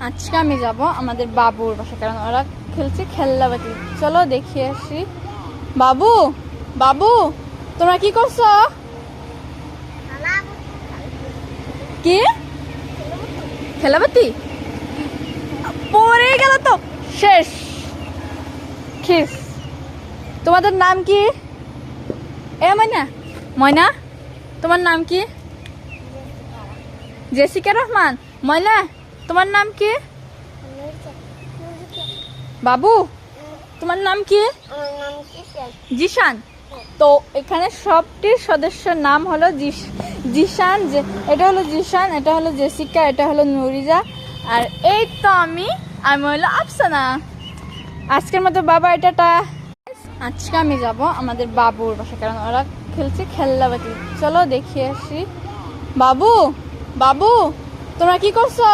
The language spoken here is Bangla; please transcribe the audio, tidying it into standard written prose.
আজকে আমি যাব আমাদের বাবুর বাসা, কারণ ওরা খেলছে খেলনাবাতি। চলো দেখিয়ে আসি। বাবু, বাবু, তোমরা কি করছো? কি খেলাবাতি? পড়ে গেল তো, শেষ খিস। তোমাদের নাম কি? এ ময়না, ময়না, তোমার নাম কি? জেসিকা রহমান। ময়না, তোমার নাম কি? বাবু, তোমার নাম কি? জিশান। তো এখানে সবটি সদস্যের নাম হলো জিশান। এটা হলো জিশান, এটা হলো জেসিকা, এটা হলো নুরিজা, আর এই তো আমি হলো আফসানা। আজকের মতো বাবা এটাটা। আজকে আমি যাব আমাদের বাবুর বাসা, কারণ ওরা খেলছে খেলনাবাতি। চলো দেখিয়ে আসি। বাবু, বাবু, তোমরা কি করছো?